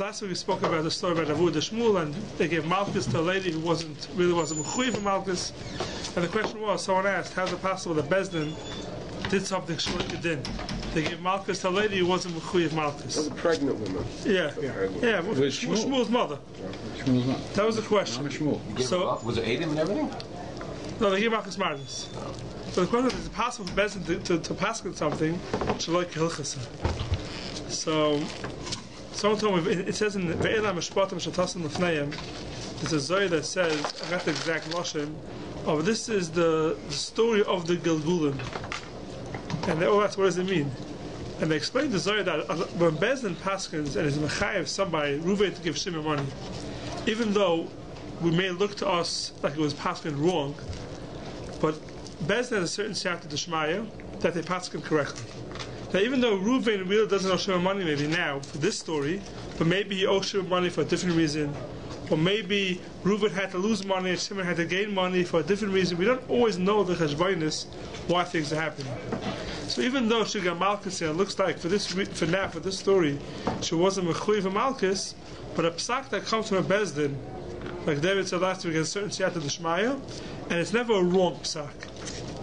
Last week we spoke about the story about Avu the Shmuel, and they gave Malchus to a lady who really wasn't mechuyev for Malchus. And the question was, someone asked, how's it possible that Bezdin did something Shmuel didn't? They gave Malchus to a lady who wasn't mechuyev Malchus. It was a pregnant woman. Yeah, with Shmuel's mother. Shmuel's mother. That was the question. So was it Adam and everything? No, they gave Malchus Martis. So the question is it possible for Bezdin to pass on something Shaloi Hilchasa? So someone told me, it says in Ve'elam Mishpatim Shatasim Lefneim, there's a Zohar that says, I got the exact Lashon, this is the story of the Gilgulim. And they asked, what does it mean? And they explained the Zohar that when Bezdin Paskins and is Mechayev somebody, Reuven to give Shimon money, even though we may look to us like it was Paskin wrong, but Bezdin has a certain Siyata D'Shmaya that they Paskin correctly. Now, even though Reuven really doesn't owe Shimon money maybe now for this story, but maybe he owes Shimon money for a different reason, or maybe Reuven had to lose money and Shimon had to gain money for a different reason. We don't always know the cheshbonis why things are happening. So even though Shiga Malchus here looks like for this story, she wasn't mechuyev for Malchus, but a psak that comes from a Bezdin, like David said last week, has a certain siyata d'shmaya, and it's never a wrong psak.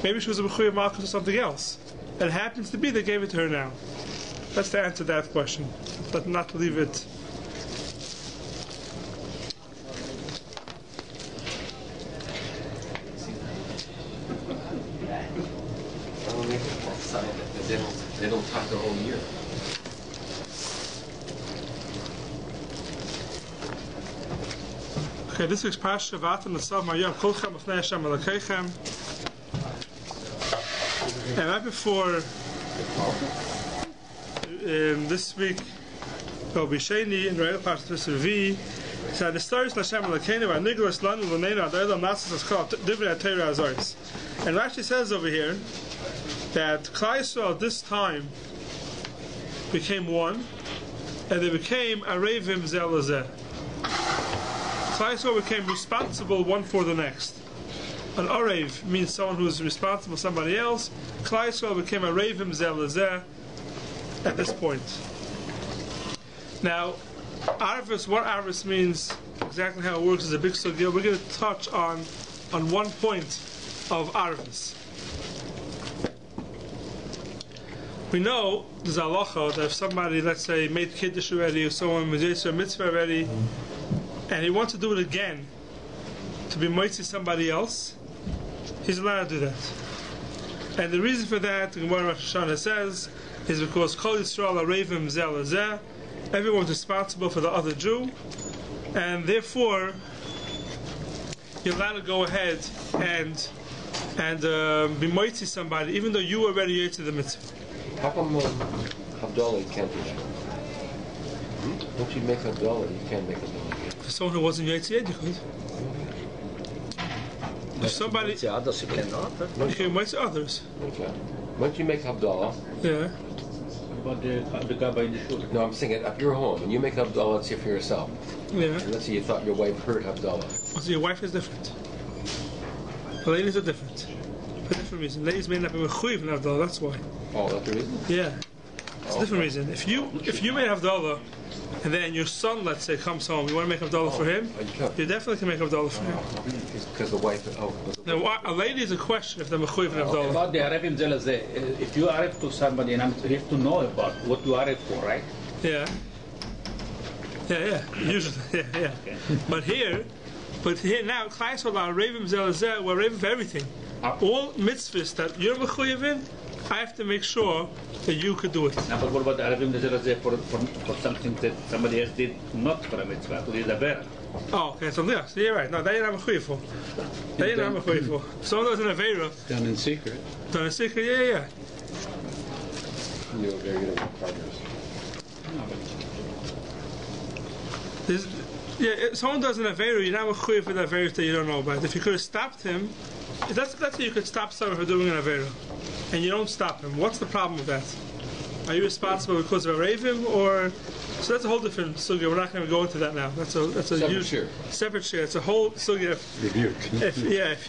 Maybe she was a mechuyev Malchus or something else. And it happens to be they gave it to her now. That's the answer to that question. But not to leave it. They don't talk the whole year. Okay, this week's Parsha V'atam Nitzavim Vayelech Kolchem B'fnei Hashem Elokeichem. And right before this week, Rabbi Sheni in Re'el Parshat V said the stories Hashem Elokeinu V'Niglas Lanu V'Neinu Adolam Nasas Askal Divrei HaTorah Azoris. And Rashi says over here that Klal Yisrael this time became one, and they became Arevim Zeh L'Zeh. Klal Yisrael became responsible one for the next. An Arev means someone who is responsible for somebody else. Klal Yisrael became Arevim Zeh L'Zeh at this point. Now, Arvis, what Arvis means, exactly how it works is a big sugya. We're going to touch on one point of Arvis. We know there's a halacha that if somebody, let's say, made kiddush already, or someone made a mitzvah already, and he wants to do it again to be moitzi somebody else, he's allowed to do that. And the reason for that, the Gemara Rosh Hashanah says, is because Kol Yisrael Arevim Zeh L'Zeh, everyone's responsible for the other Jew, and therefore you're allowed to go ahead and be moitzi somebody, even though you already ate the mitzvah. How come Havdalah you can't do that? Once you make Havdalah, you can't make Havdalah. For someone who wasn't Yaitzi yet, you could. If somebody... You can wait to others. Okay. Once you make Havdalah... Yeah. But the guy by the shul. No, I'm saying at your home, and you make Havdalah, let's say for yourself. Yeah. And let's say you thought your wife heard Havdalah. So your wife is different. The ladies are different. For a different reason. Ladies may not be mechuyev in Havdalah, that's why. Oh, that's the reason? Yeah. It's a different reason. If you made Havdalah, and then your son, let's say, comes home, you want to make Havdalah for him, you definitely can make Havdalah for him. Because the wife... Now, a lady is a question if they're mechuyev in Havdalah. About the Arevim Zeh L'Zeh, if you Arev to somebody, and you have to know about what you Arev for, right? Yeah. Yeah, usually, yeah. Okay. But here now, Klal Yisrael Arevim Zeh L'Zeh, we're Arevim for everything. All mitzvahs that you're mechuyev in, I have to make sure that you could do it. Now, but what about the Arevim Zeh L'Zeh for something that somebody else did not for a mitzvah, to the Devarim? Oh, okay, so yeah, you're right. No, that you're not mechuyev for. That you're not mechuyev for. Someone does an Aveira. Done in secret. Done in secret, yeah. You know, they're going to be partners. If someone does an Aveira, you're not mechuyev for the Aveira that you don't know about. If you could have stopped him, let's say you could stop someone from doing an Aveira, and you don't stop him. What's the problem with that? Are you responsible because of a Ravim, or so that's a whole different sugya. We're not going to go into that now. That's a huge separate share. It's a whole sugya. If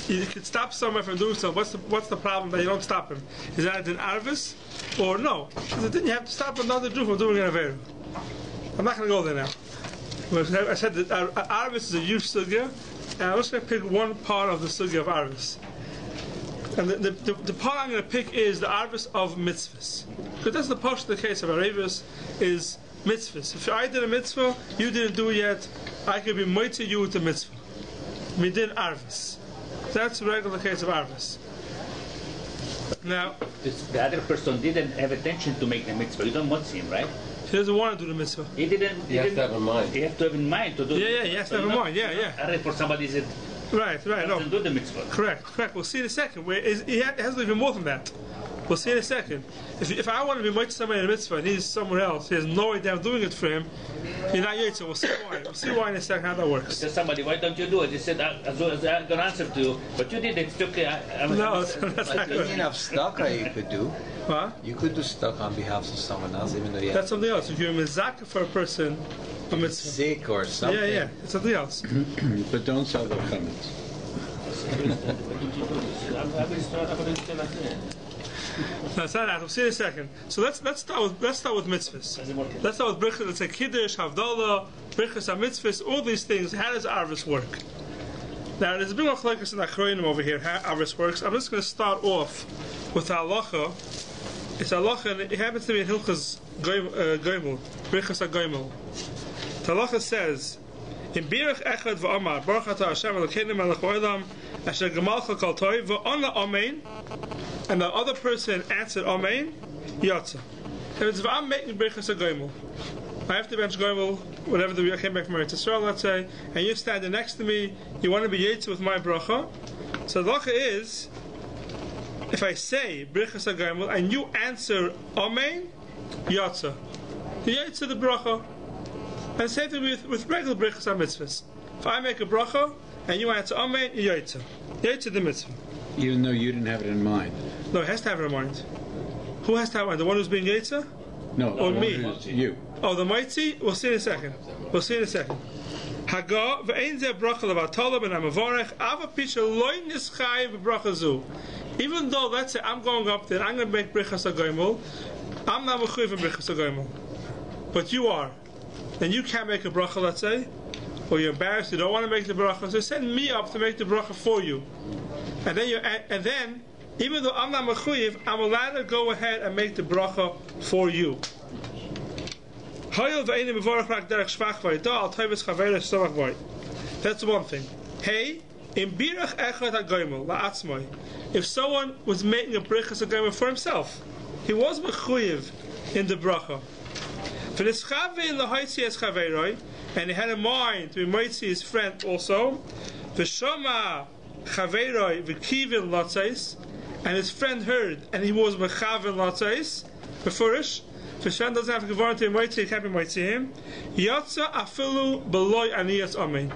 you could stop someone from doing something, what's the problem that you don't stop him? Is that an arvis, or no? Then you have to stop another Jew from doing an Aveira. I'm not going to go there now. I said that Arvis is a huge sugya, and I'm just going to pick one part of the sugya of Arvis. And the part I'm going to pick is the Arvis of mitzvahs. Because that's the part of the case of Arvis is mitzvahs. If I did a mitzvah, you didn't do it yet, I could be moitzah you with the mitzvah. Midin Arvis. That's the regular case of Arvis. Now, the other person didn't have attention to make the mitzvah. You don't want him, right? he doesn't want to do the mitzvah. He didn't. He has to have in mind. He has to have in mind to do. Yeah, he has to have in mind. Yeah. Arrest for somebody that Right. No. doesn't do the mitzvah. Correct. We'll see in a second. He has even more than that. We'll see in a second. If I want to be moitzah somebody in a mitzvah and he's somewhere else, he has no idea I'm doing it for him, he's not yetzer. We'll see why. We'll see why in a second how that works. Tell somebody, why don't you do it? He said, as well as I'm going to answer to you, but you did it. It's okay. No, that's not good. Enough stucca you could do. Huh? You could do stuck on behalf of someone else, even though you That's something else. If you're mizaka for a person, a mitzvah. sick or something. Yeah. It's something else. But don't sell the chametz. No, it's not that. We'll see in a second. So let's start with mitzvahs. Let's start with brichas. Let's say kiddush, havdalah, brichas, mitzvahs. All these things. How does Arvis work? Now there's a big machlokes in Achronim over here. How Arvis works. I'm just going to start off with halacha. It's halacha, and it happens to be in Hilchas Goimel, brichas hagoimel. The halacha says, in birach echad v'amar baruch atah Hashem Elokeinu melech ha'olam asher gemalcha kol toiv v'ona amen. And the other person answered Amen, Yatza. If I'm making Brichas HaGoimel, I have to bench Goimel, whatever I came back from Eretz Yisrael, let's say, and you're standing next to me, you want to be Yetzer with my bracha. So the lacha is, if I say Brichas HaGoimel and you answer Amen, Yatza. You Yetzer the bracha. And same thing with regular Brichas HaMitzvahs. If I make a bracha and you answer Amen, you Yetzer. Yetzer the mitzvah. Even though you didn't have it in mind. No, it has to have it in mind. Who has to have it in mind? The one who's being Yetzer? No, Or the me? one who's you. Oh, the Moitzi? We'll see in a second. Haga ve'ein zeh bracha levatala ben hamavarech ava pisha loy nischai v'bracha zu. Even though, let's say, I'm going up there, I'm going to make brichas hagoimel, I'm not mechuyev in brichas hagoimel, but you are, and you can't make a bracha, let's say, or you're embarrassed, you don't want to make the bracha, so send me up to make the bracha for you. And then, even though I'm not mechuyev, I'm allowed to go ahead and make the bracha for you. That's one thing. Hey, in birach echad hagoimel la'atzmai, if someone was making a brichas hagoimel for himself, he was mechuyev in the bracha. And he had in mind to be moitzi his friend also. V'shama chaveiroi v'kivin latzais, and his friend heard, and he was mechavin latzais. Beforish, if his friend doesn't have to give to him moitzi, he can't be moitzi him. Yatza afilu beloy aniyas amen.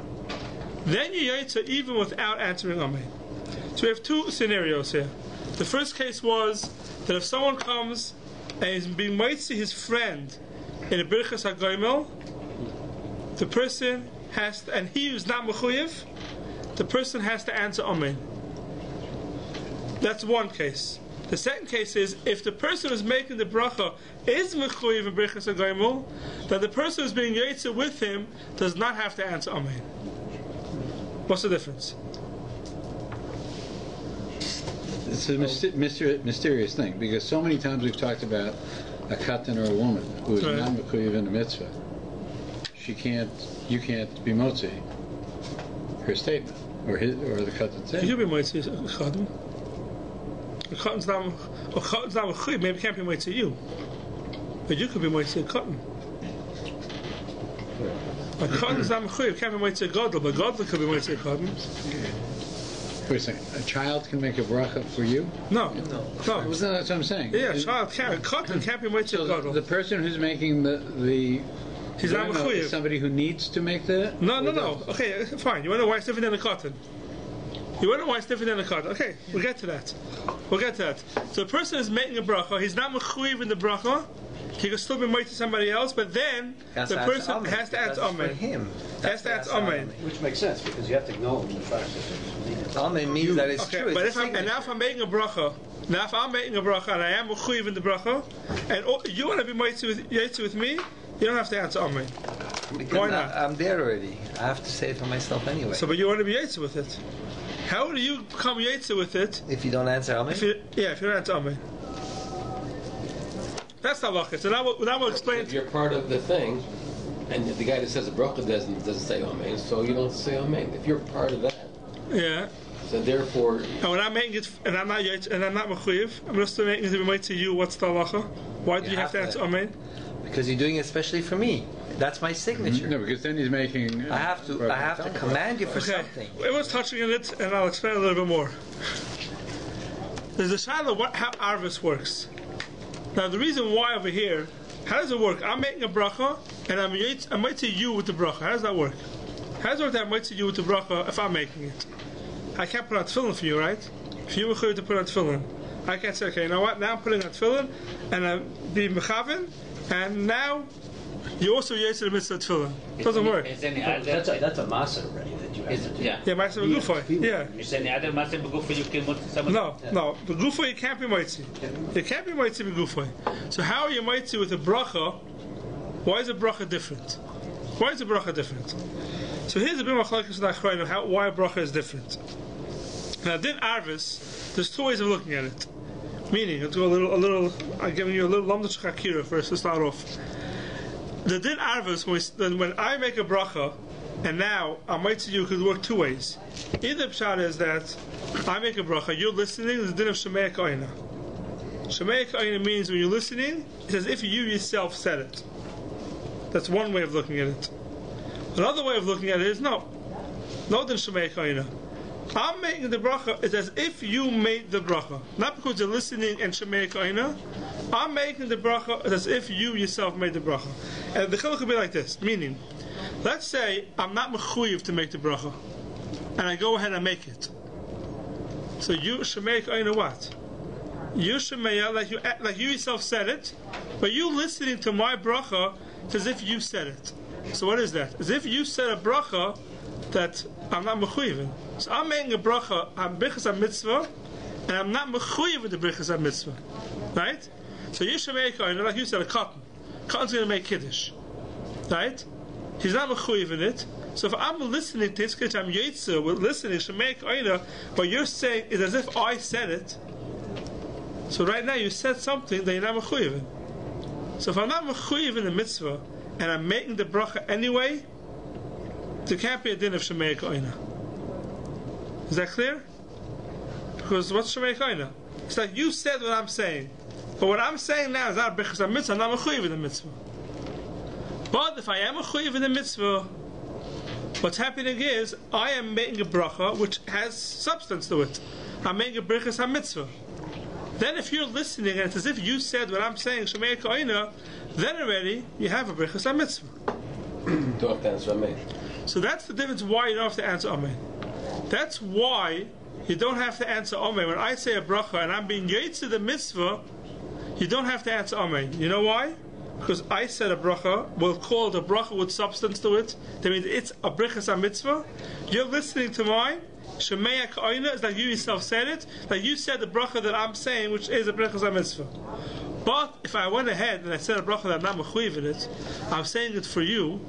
Then you yatza even without answering amen. So we have two scenarios here. The first case was that if someone comes and is being moitzi his friend in a birchas hagoimel, the person has to, and he is not mechuyev, the person has to answer amen. That's one case. The second case is if the person who's making the bracha is mechuyev in birchas hagoimel, then the person who's being yetzer with him does not have to answer amen. What's the difference? It's a mysterious thing, because so many times we've talked about a katan or a woman who is not mechuyev in a mitzvah. You can't be motzi her statement or the katan statement. You can be motzi a katan. A katan's not mechuyev. Maybe it can't be motzi you, but you could be motzi a katan. A katan's not mechuyev. Can't be motzi a gadol, but gadol could be motzi a katan. Wait a second. A child can make a bracha for you? No. That's what I'm saying. Yeah, a child can't. A katan can't be motzi a gadol. The person who's making the he's not mechuyev. Is somebody who needs to make the... No. Okay, fine. You want to know why it's different than a cotton? Okay, we'll get to that. So the person is making a bracha. He's not mechuyev in the bracha. He can still be moed to somebody else, but then the person has to answer amen. Has to answer amen. Which makes sense, because you have to acknowledge the fact that amen means that it's true. But now if I'm making a bracha, and I am mechuyev in the bracha, and you want to be moed with me, You don't have to answer Amen. Because Why not? I'm there already. I have to say it for myself anyway. So, but you want to be Yetzer with it. How do you become Yetzer with it? If you don't answer Amen? If you don't answer Amen. That's the halacha. So now we'll explain. If you're part of the thing, and the guy that says a bracha doesn't say Amen, so you don't say Amen. If you're part of that, Yeah. so therefore, And when I'm making it, and I'm not Yetzer, and I'm not Mechuyev, I'm just making it to be made to you. What's the halacha? Why do you have to answer Amen? Because you're doing it especially for me. That's my signature. No, because then he's making. I have to command you for Okay. something. Everyone's touching on it, and I'll explain a little bit more. There's a shadow how Arvis works. Now, the reason why over here, how does it work? I'm making a bracha, and I'm might to you with the bracha. How does that work? How does it work that I might to you with the bracha if I'm making it? I can't put on tefillin for you, right? If you were to put on tefillin, I can't say, okay, you know what? Now I'm putting on tefillin, and I'm being mechavin, and now you also yetzer the mitzvah tefillin. It doesn't work. Is any That's other? a masa already that you have to do. Yeah. Yeah, ma'aser b'gufay. Yeah. Is any other master begufay you can put someone? No, the gufay you can't be mitzi. You can't be mitzi with gufay. So how are you mitzi with a bracha? Why is a bracha different? Why is a bracha different? So here's a bit of machlokes why a bracha is different. Now, din arvis, there's two ways of looking at it. Meaning, I'll do a little. I'm giving you a little lamdash chakira first to start off. The din arvis, when I make a bracha, and now I might see you could work two ways. Either pshat is that I make a bracha, you're listening. The din of shemei ka'ina. Shemei ka'ina means when you're listening, it's as if you yourself said it. That's one way of looking at it. Another way of looking at it is no din shemei ka'ina. I'm making the bracha. It's as if you made the bracha, not because you're listening and shemei ka'ina. I'm making the bracha as if you yourself made the bracha. And the chiluk could be like this, meaning, let's say I'm not mechuyev to make the bracha, and I go ahead and make it. So you shemei ka'ina what? You shemei like you yourself said it, but you listening to my bracha, it's as if you said it. So what is that? As if you said a bracha that I'm not mechuyev. So I'm making a bracha, I'm brichas mitzvah, and I'm not mechuyev with the brichas mitzvah, right? So you shemei ka'ina, like you said, a cotton. Cotton's going to make kiddush, right? He's not mechuyev in it. So if I'm listening to his kiddush, I'm yetzer with listening shemei ka'ina, but you're saying it's as if I said it. So right now you said something that you're not mechuyev in. So if I'm not mechuyev in the mitzvah and I'm making the bracha anyway, there can't be a din of shemei ka'ina. Is that clear? Because what's shemei ka'ina? It's like you said what I'm saying. But what I'm saying now is not brichas mitzvah, I'm not mechuyev in the mitzvah. But if I am mechuyev in the mitzvah, what's happening is I am making a bracha which has substance to it. I'm making a brichas mitzvah. Then if you're listening and it's as if you said what I'm saying, shemei ka'ina, then already you have a brichas mitzvah. don't have to answer Amen. So that's the difference why you don't have to answer Amen. That's why you don't have to answer Amen. When I say a bracha and I'm being yetzer the mitzvah, you don't have to answer Amen. You know why? Because I said a bracha, we'll call it a bracha with substance to it. That means it's a brichas mitzvah. You're listening to mine. Shemei ka'ina is like you yourself said it. Like you said the bracha that I'm saying, which is a brichas mitzvah. But if I went ahead and I said a bracha that I'm not mechuyev in it, I'm saying it for you.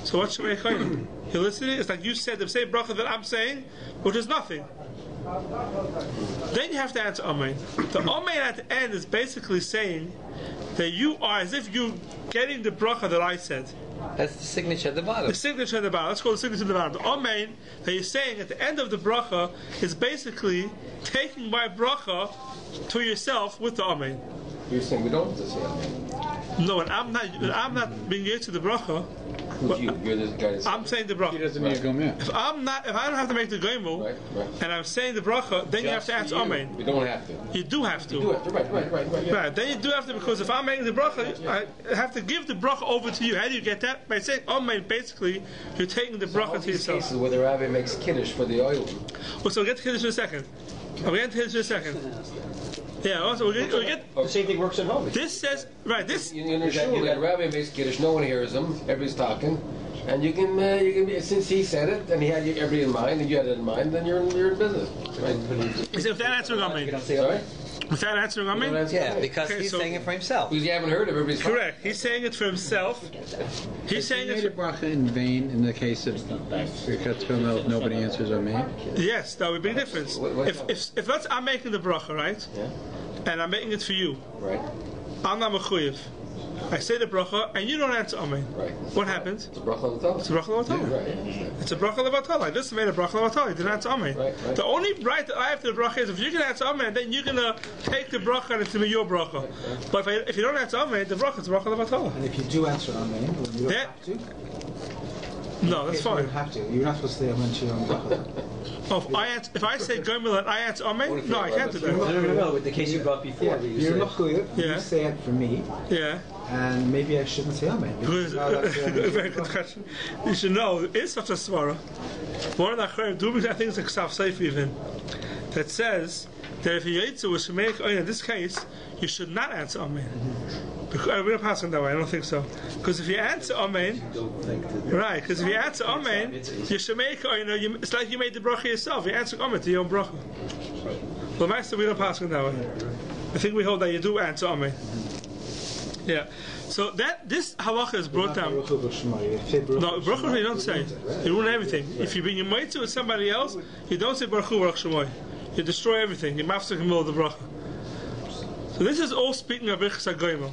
So what's shemei ka'ina? You're listening? It's like you said the same bracha that I'm saying, which is nothing. Then you have to answer Amen. The Amen at the end is basically saying that you are as if you're getting the bracha that I said. That's the signature at the bottom. The signature at the bottom. Let's call it the signature at the bottom. The Amen that you're saying at the end of the bracha is basically taking my bracha to yourself with the Amen. You're saying we don't have to say Amen. No, and I'm not being yetzer to the bracha. Who's you? You're the guy that's I'm saying the He bracha. doesn't need to go in. If I don't have to make the goimel, right. and I'm saying the bracha, then you have to answer Amen. You don't have to. You do have to. You do have to. Right. Yeah. Right, then you do have to, because if I'm making the bracha, I have to give the bracha over to you. How do you get that? By saying Amen, basically, you're taking the bracha All to these yourself. cases where the rabbi makes kiddush for the oil. Well, so we'll get to Kiddush in a second. We'll get to Kiddush in a second. Yeah, also we'll get The same thing works at home. this says, right, this, You understand? You got a rabbi makes kiddush. No one hears him. Everybody's talking. And you can be, since he said it and he had everybody in mind and you had it in mind, then you're in business. Right? is if that answering Amen. Sorry? Without answering Amen? Yeah, because Okay, he's so- saying it for himself. Because you haven't heard of everybody's Correct. He's saying it for himself. He's saying Made a it. bracha in vain in the case of Birkat Komel if nobody answers Amen. Yes, that would be a big difference. If let's, I'm making the bracha, right? Yeah. And I'm making it for you. Right. I'm not mechuyev. I say the bracha, and you don't answer Amen. Right. What happens? It's a bracha l'vatala. It's a bracha levatala. Right. It's a bracha levatala. I just made a bracha levatala. You didn't answer Amen. Right. The only right that I have to the bracha is if you can answer Amen, then you're gonna take the bracha and it's gonna be your bracha. But if you don't answer Amen, the bracha is a bracha levatala. And if you do answer Amen, then you don't That- have to. No, that's You fine. don't have to. You're not supposed to say Amen to your own bracha. Oh, if I say Gomel and I answer Amen, no, I can't do that. No, with the case you brought before. where you You're said- not good. Yeah. You say it for me, Yeah. and maybe I shouldn't say Amen. because now that's the Amen. Very good question. You should know, there is such a svara. One of the Acharim, I think it's a Ksav Seif even, that says that if you Yitzu was to make, in this case, you should not answer Amen. Because, we're not passing that way, I don't think so. Because if you answer Amen, right, because if you answer Amen, you should make, it's like you made the bracha yourself. You answer Amen to your own bracha. Well, Master, we don't pass that way. I think we hold that you do answer Amen. Yeah. So this halacha is brought down. No, Baruch you don't say. You ruin everything. If you bring your mitzvah with somebody else, you don't say Baruch Baruch Shemoy. You destroy everything. You mafsek in the middle of the bracha. So this is all speaking of Birchas HaGoyimel.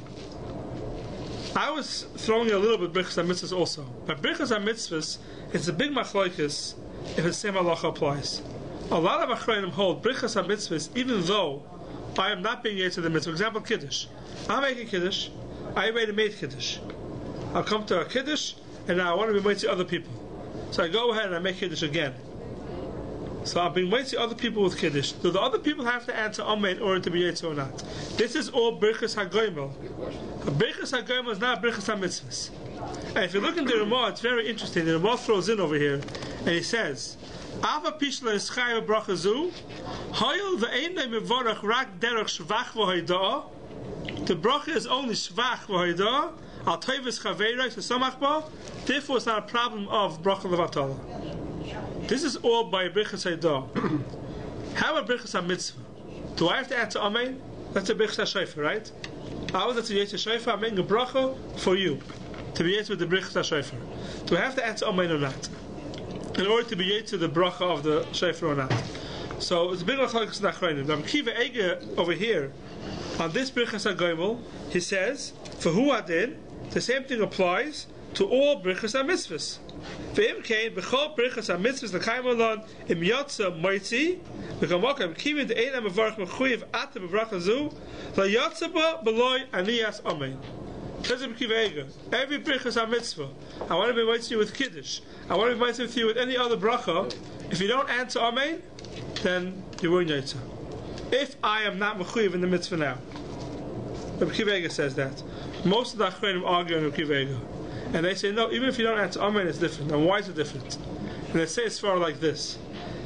I was throwing a little bit Birchas HaMitzvahs also. But Birchas HaMitzvahs, it's a big machlokes if the same halacha applies. A lot of Achronim hold Birchas HaMitzvahs even though I am not being yet to the mitzvah. For example, Kiddush. I'm making Kiddush. I already made Kiddush. I'll come to a Kiddush and now I want to be made to other people. So I go ahead and I make Kiddush again. So I'm being made to other people with Kiddush. Do the other people have to answer Amen in order to be Yetzer or not? This is all Birchas HaGoyimel. Birchas HaGoyimel is not Birchas HaMitzvahs. And if you look in the Ramah, it's very interesting. The Ramah throws in over here and he says, Ava Pishla Eschaya Bracha Zu, Hayel Ve'enei Mevorach Rak Derech Shvach V'Hoidah. The bracha is only Shvach V'Hoidah, Al Toivus Chaveirah, to Samach Ba. Therefore, it's not a problem of Bracha Levatala. This is all by Birchas HaDah. How about Birchas HaMitzvah? Do I have to answer Amen? That's a Birchas HaShofar, right? I was at the Yetzer Shofar, I'm making a bracha for you to be Yetzer with the Birchas HaShofar. Do I have to answer Amen or not? In order to be Yetzer the bracha of the Shofar or not? So it's a big machlokes in Achronim. Rabbi Kiva Eger over here on this Birchas HaGoyimel, he says, for who adin, the same thing applies to all Birchas HaMitzvahs. V'im kein b'chol Birchas HaMitzvahs l'chaim olon im yotza moitzi v'kamokem kivin de'eina mevarach mechuyev ata b'bracha zu la'yotza ba b'loi aniyas amen. Says Rabbi Kiva Eger, every Birchas HaMitzvah, I want to be mitzvah you with Kiddush, I want to be mitzvah with you with any other bracha, if you don't answer Amen, then you ruin Yotza. If I am not mechuyev in the mitzvah now. Rabbi Kiva Eger says that. Most of the Achronim argue on Rabbi Kiva Eger. And they say, no, even if you don't answer Amen, it's different. And why is it different? And they say it's far like this.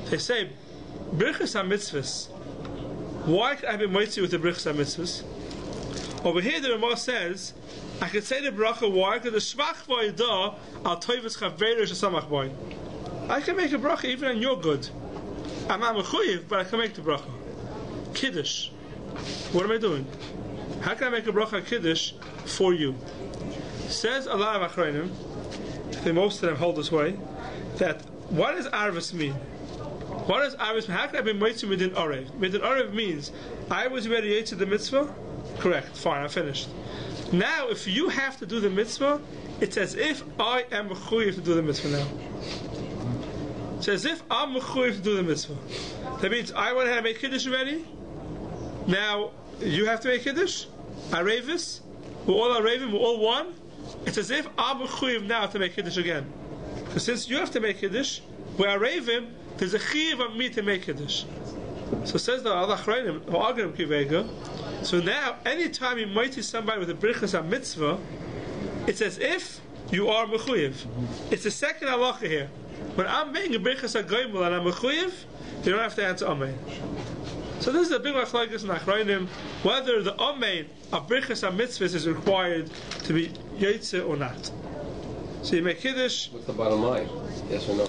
They say, Birchas HaMitzvahs, why can I be mitzvah with the Birchas HaMitzvahs? Over here the Ramah says, I can say the bracha, why? Because the Shvach V'Hoidah Al Toivus Chaveirah Shesamach Boy. I can make a bracha even on your good. I'm not mechuyev, but I can make the bracha. Kiddush. What am I doing? How can I make a bracha Kiddush for you? Says a lot of Achronim, I think most of them hold this way, that what does Arvis mean? What does Arvis mean? How can I be mitzvah within Arev? Within Arev means, I was ready to the mitzvah? Correct, fine, I'm finished. Now, if you have to do the mitzvah, it's as if I am mechuyev to do the mitzvah now. It's as if I'm mechuyev to do the mitzvah. That means I went ahead and made Kiddush already. Now, you have to make Kiddush. Arevis. We're all Arevim, we're all one. It's as if I'm mechuyev now to make Kiddush again. Because since you have to make Kiddush, we're Arevim, there's a chiyuv of me to make Kiddush. So says the other Achronim, who argue with Kiva Eger, so now, anytime you mighty somebody with a Birchas HaMitzvah, it's as if you are mechuyev. It's the second halacha here. When I'm making a Birchas HaGoyimel and I'm mechuyev, you don't have to answer Amen. So this is a big machlokes in Achronim, whether the Amen of Birchas HaMitzvahs is required to be Yotze or not. So you make Kiddush. What's the bottom line? Yes or no?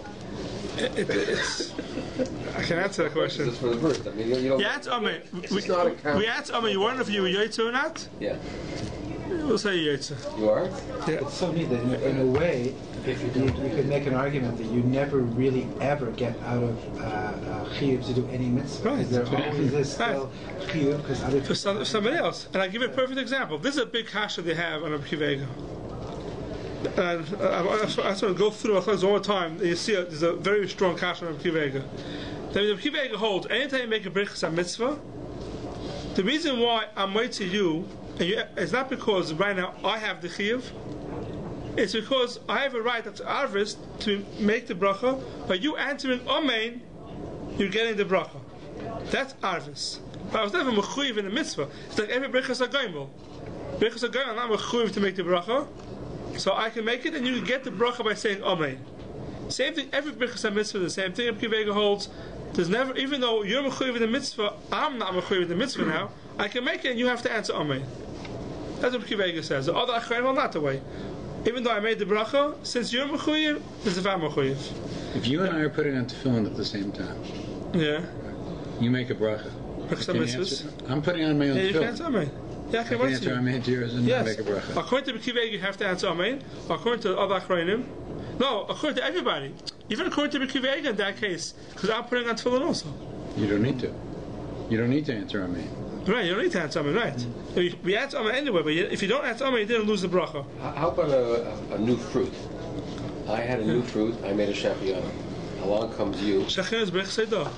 It's I can answer that question. Just for the verse. I mean, you don't. Yeah, it's Amen. It's not a count. We asked Amen. You wonder if you were Yaitza or not? Yeah. We'll say Yaitza. You are? Yeah. It's so neat that in a way, you could make an argument that you never really ever get out of chiyuv to do any mitzvah. Right. There always is still chiyuv because other For somebody else. And I'll give you a perfect example. This is a big kasha they have on Rabbi Kiva. And I just want to go through one more time. You see, there's a very strong kasha on Rabbi Kiva. Rabbi Kiva holds, anytime you make a brichas mitzvah, the reason why I'm waiting to you, it's not because right now I have the chiyuv, it's because I have a right after Arvis to make the bracha. By you answering Amen, you're getting the bracha. That's Arvis. But I was never mechuyev in the mitzvah. It's like every brichas hagoymel. Brichas hagoymel, I'm not mechuyev to make the bracha, so I can make it, and you can get the bracha by saying Amen. Same thing. Every brichas mitzvah, the same thing. Rabbi Kiva holds. There's never, even though you're mechuyev in the mitzvah, I'm not mechuyev in the mitzvah now. I can make it, and you have to answer Amen. That's what Rabbi Kiva says. The other achrein are not the way. Even though I made the bracha, since you're mechuyev, there's a mechuyev. If you and I are putting on tefillin at the same time, Yeah. you make a bracha. Brichas Can you mitzvahs. answer? I'm putting on my own Yeah, you can tefillin. answer Amen. Yeah, I I can can answer answer you. Amen to yours and Yes. make a bracha. According to Rabbi Kiva, you have to answer Amen. According to the other achreinim, no. According to everybody, even according to Rabbi Kiva in that case, because I'm putting on tefillin also. You don't need to. You don't need to answer Amen. Right, you don't need to answer Amen, right? We answer Amen anyway, but if you don't answer Amen, you didn't lose the bracha. How about a new fruit? I had a new fruit. I made a shafiyana. Along comes you. Shachin is brichas haydah.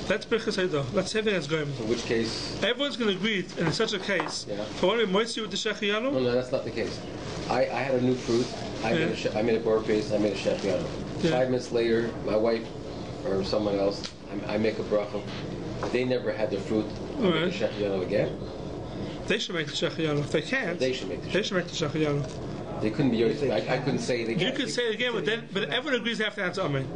That's brichas haydah. That's everything that's going on. In which case, Everyone's going to agree in such a case. Yeah. For one of moitzi with the shechiyanu. no, that's not the case. I had a new fruit. I made a Baruch base. I made a shafiyana. Yeah. 5 minutes later, my wife or someone else, I make a bracha. They never had the fruit. I make Right. a shafiyana again. They should make the shechiyanu. If they can't, They should make the they should make the shechiyanu. They couldn't be. I couldn't say it again. You could say it again, but everyone agrees they have to answer Amen.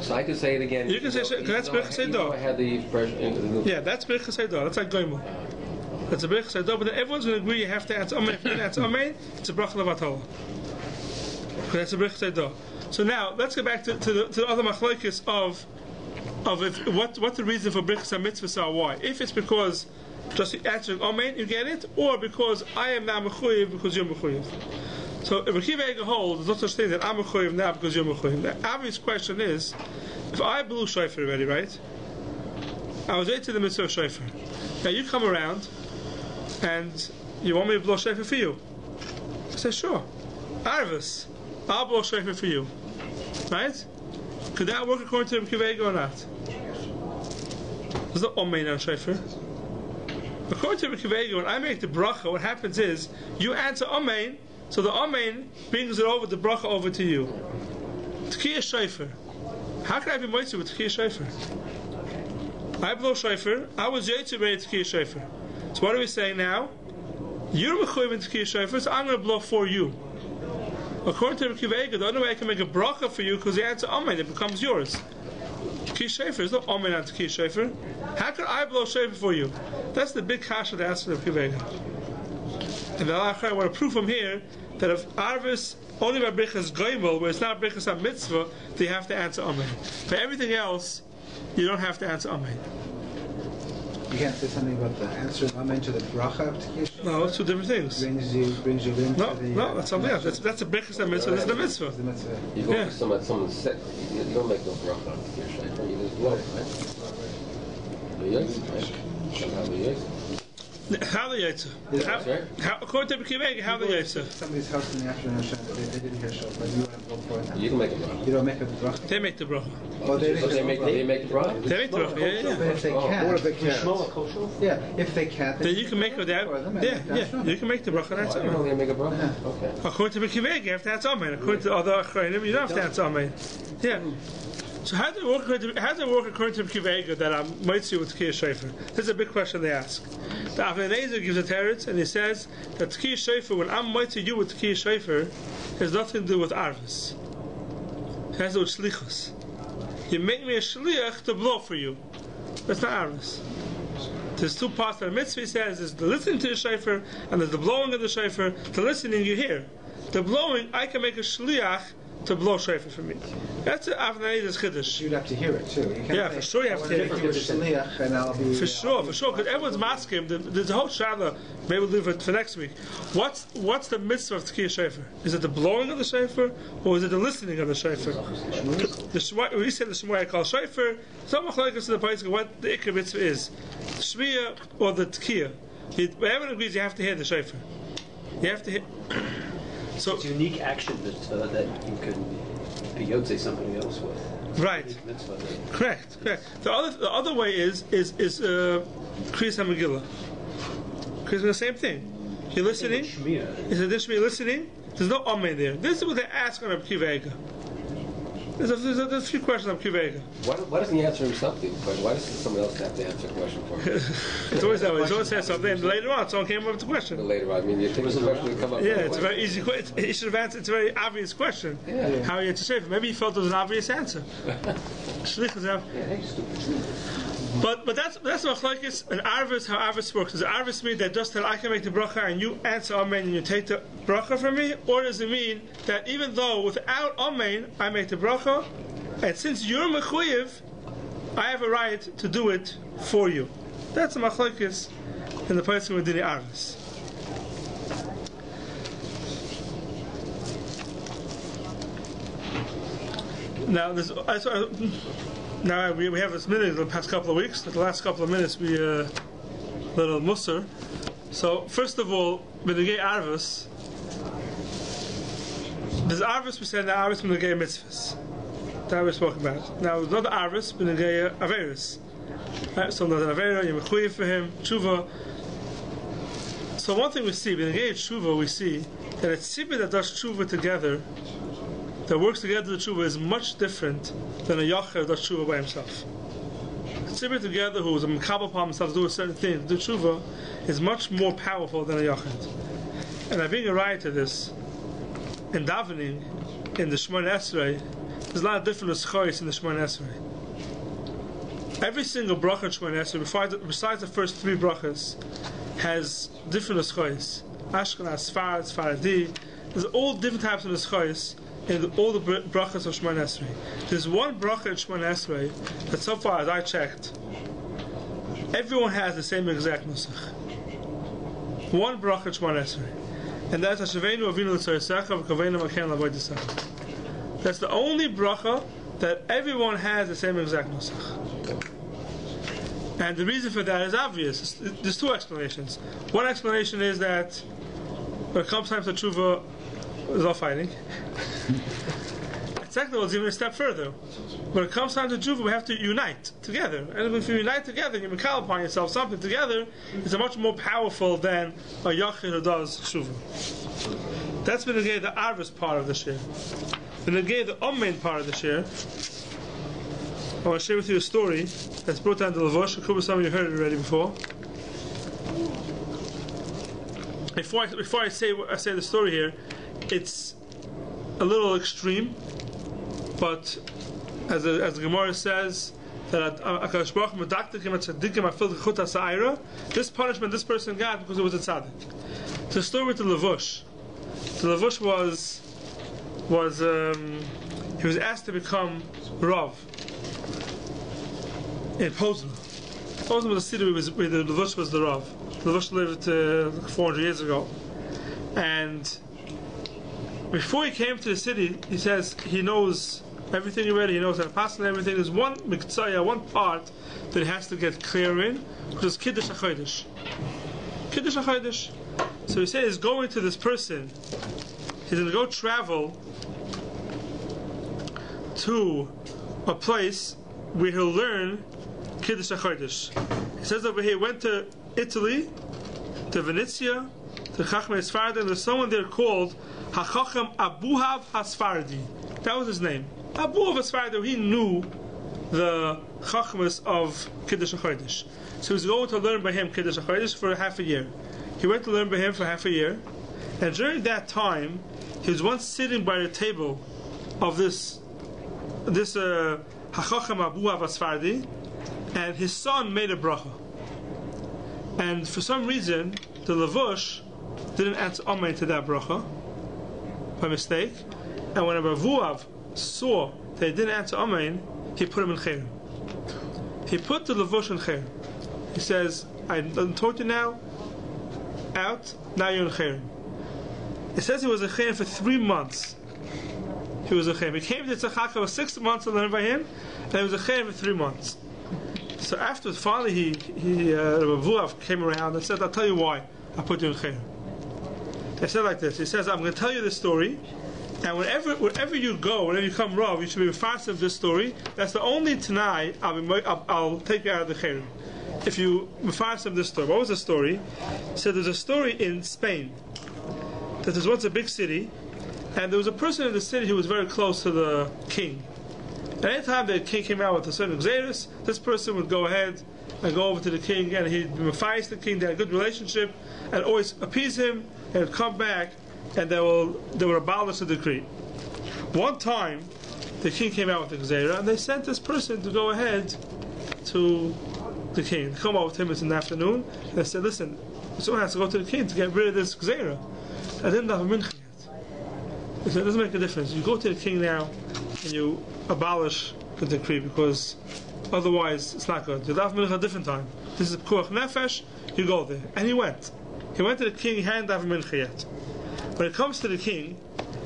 So I could say it again. You can say even though- that's even though brichas even though haydah. I had the fresh the new. Yeah, that's brichas haydah. That's like goymel. That's a brichas haydah, but then everyone's going to agree you have to answer Amen. If you didn't answer Amen, it's a bracha levatala. That's a brichas haydah. So now let's go back to the other machlokes of what the reason for brichas mitzvahs are. Why? If it's because just answering Amen, you get it, or because I am now mechuyev because you're mechuyev. So if Rabbi Kiva holds, there's no such thing that I'm mechuyev now because you're mechuyev. The obvious question is, if I blew shofar already, right? I was into the mitzvah of shofar. Now you come around and you want me to blow shofar for you. I say, sure. Arvis, I'll blow shofar for you. Right? Could that work according to Rabbi Kiva or not? There's no Amen on shofar. According to Rabbi Kiva, when I make the bracha, what happens is you answer Amen, so the Amen brings it over, the bracha over to you. Tkiyah shofar. How can I be moitzi with tkiyah shofar? I blow shofar. I was yaitzu ready to tkiyah shofar. So what are we saying now? You're mechuyev in tkiyah shofar, so I'm going to blow for you. According to Rabbi Kiva, the only way I can make a bracha for you because the answer Amen, it becomes yours. Tkiyah shofar is no Amen on tkiyah shofar. How can I blow shofar for you? That's the big kasha to ask Rabbi Kiva. And I want to prove from here that if Arvis only by brichas goymel, where it's not brichas on mitzvah, they have to answer Amen. For everything else, you don't have to answer Amen. You can't say something about the answering Amen to the bracha of Tkiyah. No, it's two different things. Brings you into No, that's something else. That's a brichas on mitzvah. This is the mitzvah. the mitzvah. You go Yeah. for someone's sick. You don't make no bracha on your shofar. You just blow, right? Yes, right? Somehow the yes. How the yaitza? According to Rabbi Kiva, how the yaitza? Somebody's house in the afternoon, they didn't hear shofar. You want to go for it. You can make a bracha. You don't make a bracha. They make the bracha. Oh, they So they make the bracha. They make the bracha. But Yeah. if they Oh, can't, What if they can't? yeah, if they can't, Then you can make it that. for them, and Yeah, that's yeah. not- You can make the bracha. That's I don't know Amen. they make a bracha. Okay. According to Rabbi Kiva, you have to answer Amen. According to the other achreinim, you don't have to answer Amen. Yeah. So how does it work according to Rabbi Kiva that I'm moitzi with tkiyah shofar? This is a big question they ask. The Avnei Nezer gives a teretz and he says that tkiyah shofar, when I'm moitzi you with tkiyah shofar, has nothing to do with arvis. It has to do with shlichus. You make me a shliach to blow for you. That's not arvis. There's two parts of the mitzvah. He says there's the listening to the shofar and there's the blowing of the shofar. The listening you hear. The blowing, I can make a shliach to blow shofar for me. That's Avnei's chiddush. You'd have to hear it too. You can't Yeah, say, for sure you have to hear it. You're a shliach and I'll be. For sure, because everyone's masking. There's a whole shaila. Maybe we'll leave it for next week. What's the mitzvah of Tkiyah shofar? Is it the blowing of the shofar, or is it the listening of the shofar? We said the Shmuel called shofar. Some machlokes in the place of what the ikar mitzvah is, the shmiyah or the Tkiyah. Everyone agrees you have to hear the shofar. You have to hear. So It's a unique action that you could be yotzei somebody else with. right. Mitzvah that- Correct. The other way is Kriyas HaMegillah. Kriyas the same thing. You're listening. Shmiyah. Is it this you're listening? There's no amen there. This is what they ask on Rabbi Kiva. There's a few questions on Kiva. Why doesn't he answer himself the question? Why does someone else have to answer the question for him? It's always that way. It's always says something, and later on, someone came up with the question. Later on, I mean, you think the question would come up. Yeah, right it's a away. very easy question. He should have answered. It's a very obvious question. Yeah. How you answer shofar? Maybe he felt it was an obvious answer. Shlichus have. But that's machlokes an arvis. How arvis works? Does arvis mean that just that I can make the bracha and you answer amen and you take the bracha from me, or does it mean that even though without amen I make the bracha, and since you're mechuyev, I have a right to do it for you? That's the machlokes in the place of Medini arvis. Now, now we have this minute the past couple of weeks. The last couple of minutes we little musar. So first of all, b'negei arvus. There's arvus we said. Now arvus b'negei mitzvahs. That we spoke about. Now there's another arvus b'negei averis. So there's an avera, you're mechuyev for him, tshuva. So one thing we see b'negei tshuva, we see that it's sibir that does tshuva together, that works together the tshuva, is much different than a yachar that does tshuva by himself. Tzibur together, who is a mekabel upon himself to do a certain thing, to do tshuva, is much more powerful than a yachar. And I bring a right to this. In davening, in the Shemona Esrei, there's a lot of different eschos in the Shemona Esrei. Every single bracha in Shemona Esrei, besides the first three brachas, has different eschos. Ashkenaz, Sfarad, Sfaradi. There's all different types of eschos in all the brachas of Shemona Esrei. There's one bracha in Shemona Esrei that, so far as I checked, everyone has the same exact nusach. One bracha in Shemona Esrei, and that's Hashavenu Avinu L'Tzoresecha V'Kaveinu Maken L'Avodesecha. That's the only bracha that everyone has the same exact nusach. And the reason for that is obvious. There's two explanations. One explanation is that when it comes time to tshuva, there's all fighting. Second of all, it's even a step further. When it comes time to tshuva, we have to unite together. And if you unite together, you call upon yourself something together, it's a much more powerful than a yachid who does tshuva. That's been the arvis part of the shir. The amen part of the shir. I want to share with you a story that's brought down to Lavush. Some of you heard it already before. Before I say the story here, it's a little extreme, but as the Gemara says that this punishment this person got because it was a tzaddik. The story with the Lavush. The Lavush he was asked to become Rav in Poznan. Poznan was a city where the Lavush was the Rav. The Lavush lived 400 years ago, and before he came to the city, he says he knows everything already. He knows how to pass and everything. There's one miktzaya, one part that he has to get clear in, which is Kiddush HaChodesh. Kiddush HaChodesh. So he says he's going to this person. He's going to go travel to a place where he'll learn Kiddush HaChodesh. He says over here, he went to Italy, to Venezia, to Chachmei Sfardi, and there's someone there called HaChacham Abuhav HaSfardi. That was his name. Abuhav HaSfardi, he knew the Chachmas of Kiddush HaChodesh. So he was going to learn by him Kiddush HaChodesh for half a year. He went to learn by him for half a year, and during that time, he was once sitting by the table of this HaChacham Abuhav HaSfardi, and his son made a bracha. And for some reason, the Lavush didn't answer amen to that bracha by mistake, And when Avuav saw they didn't answer Amen, he put him in Chayrim. He put the Levush in Chayrim. He says, I told you now, out, now you're in Chayrim. It says he was in Chayrim for 3 months. He was in Chayrim. He came to Tzachaka for 6 months to learn by him, and he was in Chayrim for 3 months. So afterwards, finally, Avuav came around and said, I'll tell you why I put you in Chayrim. He said like this, he says, I'm going to tell you this story, and wherever you go, whenever you come Rav, you should be fast of this story. That's the only Tanai I'll take you out of the Chayrim. If you fast of this story. What was the story? He said there's a story in Spain that there was once a big city, and there was a person in the city who was very close to the king. And any time the king came out with a certain exeris, this person would go ahead and go over to the king, and he'd fight the king. They had a good relationship, and always appease him, and he'd come back, and they would abolish the decree. One time, the king came out with the Gzeira, and they sent this person to go ahead to the king. They come over to him in the afternoon, and they said, listen, someone has to go to the king to get rid of this Gzeira. I didn't have a mincha yet. He said, it doesn't make a difference. You go to the king now, and you abolish the decree, because otherwise it's not good. You have mincha a different time. This is Pekuach Nefesh, you go there. And he went. He went to the king, he hadn't have a mincha yet. When it comes to the king,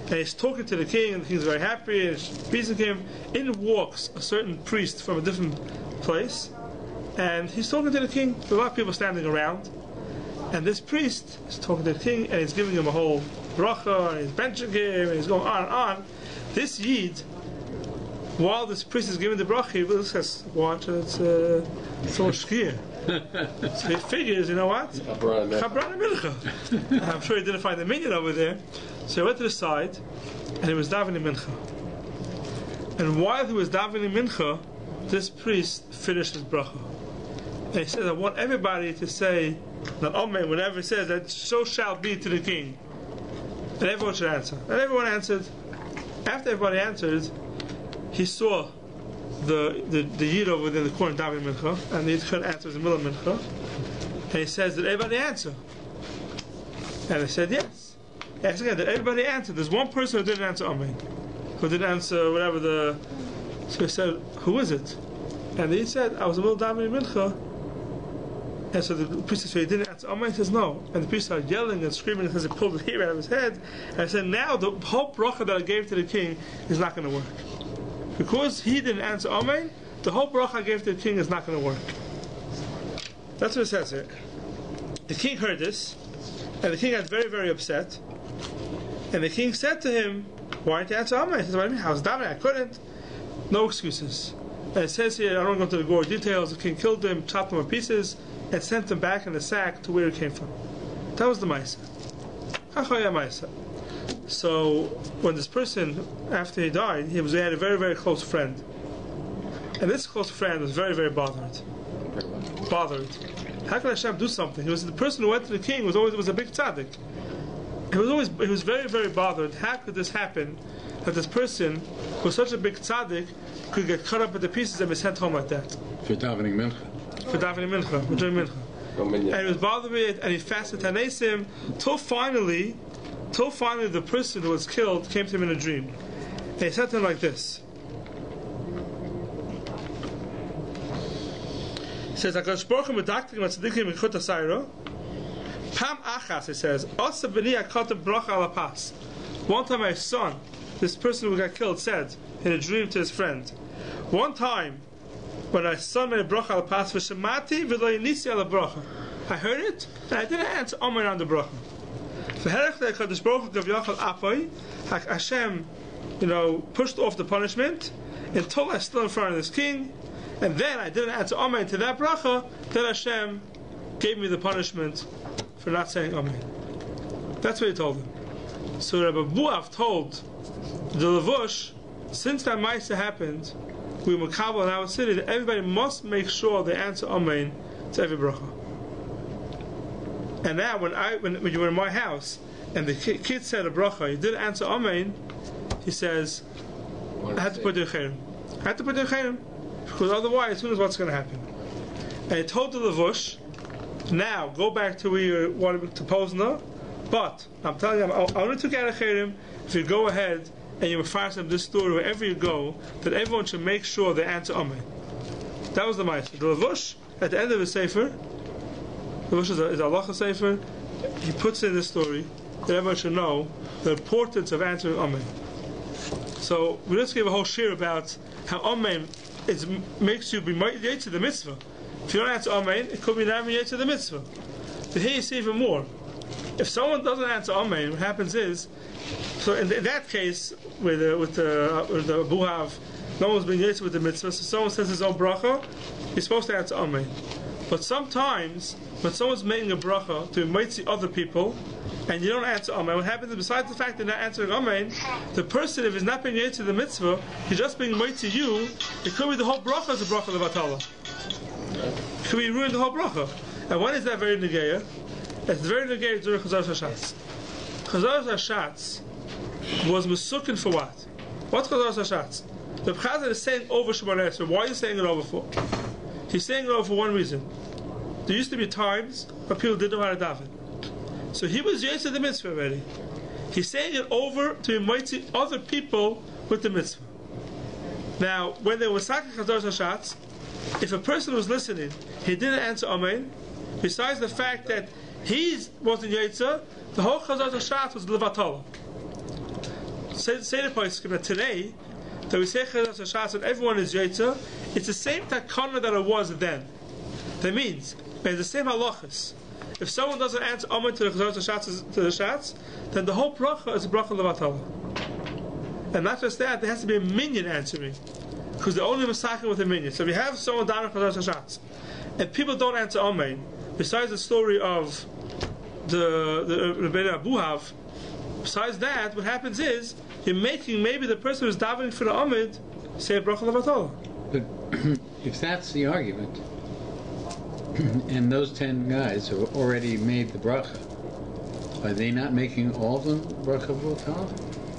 and he's talking to the king, and the king's very happy, and he's pleasing him, in walks a certain priest from a different place, and he's talking to the king. There are a lot of people standing around, and this priest is talking to the king, and he's giving him a whole bracha, and he's benching him, and he's going on and on. This Yid, while this priest is giving the bracha, he says, watch, it's so shkir. So he figures, you know what? Chabrana Mincha. I'm sure he didn't find the minion over there. So he went to the side, and he was davening Mincha. And while he was davening Mincha, this priest finished his bracha. And he said, I want everybody to say, not Amen, whenever he says that, so shall be to the king. And everyone should answer. And everyone answered. After everybody answered, he saw the Yid over there in the corner davening Mincha, and the Yid couldn't answer in the middle of Mincha. And he says, did everybody answer? And they said, yes. He asked again, did everybody answer? There's one person who didn't answer Amen, who didn't answer whatever the... So he said, who is it? And he said, I was in the middle of davening Mincha. And so the priest said, he didn't answer Amen? He says, no. And the priest started yelling and screaming because he pulled the hair out of his head. And I said, now the whole bracha that I gave to the king is not going to work. Because he didn't answer Amen, the whole bracha I gave to the king is not going to work. That's what it says here. The king heard this, and the king got very, very upset. And the king said to him, why didn't you answer Amen? He says, what do you mean? I was davening, I couldn't. No excuses. And it says here, I don't want to go into the gory details, the king killed him, chopped him in pieces, and sent him back in the sack to where he came from. That was the Maisa. Achaya Maisa. So when this person, after he died, he had a very, very close friend. And this close friend was very, very bothered. How could Hashem do something? He was the person who went to the king was a big tzaddik. He was very, very bothered. How could this happen? That this person who was such a big tzaddik could get cut up into pieces and be sent home like that. For davening Mincha. For doing Mincha. And he was bothered with it, and he fasted Tanesim till finally the person who was killed came to him in a dream. And he said to him like this. He says, HaKadosh Baruch Hu medaktik matzadikim mechut asayro. Pam achas, he says, Osa b'ni akatem bracha ala pas. One time my son, this person who got killed, said in a dream to his friend, one time when my son made a bracha ala pas, v'shemati v'lo yinisi ala bracha. I heard it, and I didn't answer Amen on the bracha. Hashem, pushed off the punishment until I stood in front of this king, and then I didn't answer Amen to that bracha. Then Hashem gave me the punishment for not saying Amen. That's what he told him. So Rabbi Buav told the Levush, since that Maisa happened, we Makabal in our city that everybody must make sure they answer Amen to every bracha. And now, when you were in my house and the kid said a bracha, you didn't answer Amen, he says, I had to put you in Chayrim. Because otherwise, who knows what's going to happen? And he told the Levush, now go back to where you wanted to Posner, but I'm telling you, I only took out a Chayrim if you go ahead and you fire them this story wherever you go, that everyone should make sure they answer Amen. That was the Ma'aseh. The Levush, at the end of the Sefer, the Levush is a halacha Sefer, he puts in this story that everyone should know the importance of answering Amen. So we just gave a whole shir about how Amen makes you be yet to the mitzvah. If you don't answer Amen, it could be not yet to the mitzvah. But here you see even more. If someone doesn't answer Amen, what happens is, so in that case, with the buhav, no one's being yet with the mitzvah, so someone says his own bracha, he's supposed to answer Amen. But sometimes, when someone's making a bracha to invite other people, and you don't answer Amen, what happens is, besides the fact that you're not answering Amen, the person, if he's not being yet to the mitzvah, he's just being invite to you, it could be the whole bracha is a bracha levatala. It could be ruined the whole bracha. And when is that very negeya? It's very negeya during Chazar Hashatz. Chazar Hashatz was mesukin for what? What's Chazar Hashatz? The Chazar is saying over Shemona Esrei. Why are you saying it over for? He's saying it over for one reason. There used to be times when people didn't know how to daven. So he was yet to the mitzvah already. He's saying it over to invite other people with the mitzvah. Now, when they were saking Chazar Hashatz, if a person was listening, he didn't answer Amen, besides the fact that he wasn't Yetzer, the whole Chazar Hashatz was Levatala. Say the place that today, that we say Chazar Hashatz and everyone is Yetzer, it's the same takana that it was then. That means, it's the same halachas. If someone doesn't answer Amen to the Chazar Hashatz, then the whole bracha is a bracha Levatala. And not just that, there has to be a minion answering. Because they're only masakin with a minion. So if you have someone down in Chazar Hashatz, and people don't answer Amen, besides the story of the Rabbi Buhav, besides that, what happens is, you're making maybe the person who's davening for the Amid say a bracha levatala. But if that's the argument, and those 10 guys have already made the bracha, are they not making all of them bracha levatala?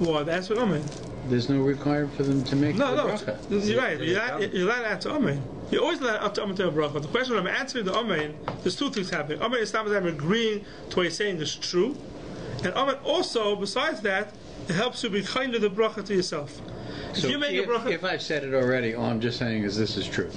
Well, that's what Amen. There's no requirement for them to make the bracha. You're right. You're allowed to answer Amen. You're always allowed to Amen to a bracha. The question when I'm answering the Amen, there's two things happening. Amen is I'm agreeing to what you're saying is true. And Amen also, besides that, it helps you be kind of the bracha to yourself. So if I've said it already, all I'm just saying is this is true.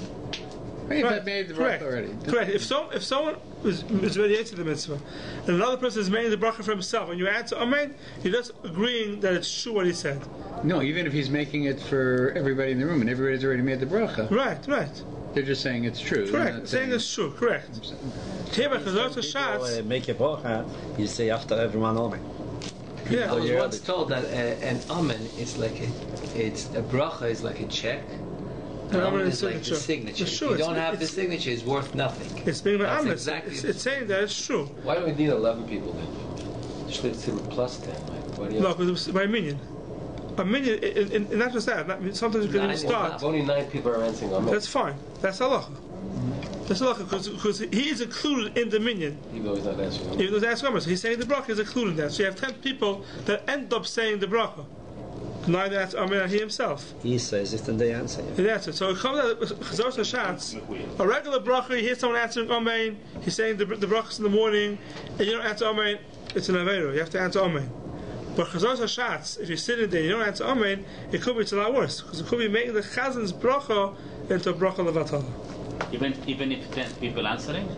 If I've made the bracha already. Correct. If someone is ready to the mitzvah, and another person is making the bracha for himself, and you answer Amen, you're just agreeing that it's true what he said. No, even if he's making it for everybody in the room, and everybody's already made the bracha. Right. They're just saying it's true. Correct. Saying it's true. Correct. People make a bracha, you say after everyone Amen. Yeah. I was once told that an Amen is like a bracha is like a check. And Amen is like the signature. If you don't have the signature, it's worth nothing. It's being an Amen. Exactly. It's saying that it's true. Why do we need 11 people then? Just leave it plus 10. Why do you no, because by a minion. A minion, and not just that. Sometimes you can even start. Only 9 people are answering Amen. That's fine. That's halacha. That's halacha because he is included in the minion. Even though he's not answering Amen. Even though he's asking Amen. So he's saying the bracha is included in that. So you have 10 people that end up saying the bracha. Neither that's Amen and he himself. He says it and they answer it. He answers. So it comes out of Chazar Hashatz. A regular bracha, you hear someone answering Amen, he's saying the brachas in the morning, and you don't answer Amen, it's an Aveiro. You have to answer Amen. But Chazar Hashatz, if you're sitting there and you don't answer Amen, it could be it's a lot worse. Because it could be making the Chazin's bracha into a bracha levatala. Even if 10 people answering?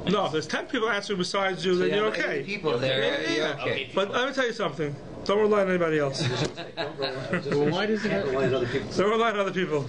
No, if there's 10 people answering besides you, then you're okay. People there, you're okay. But let me tell you something. Don't rely on anybody else. Well, why does it have... Don't rely on other people.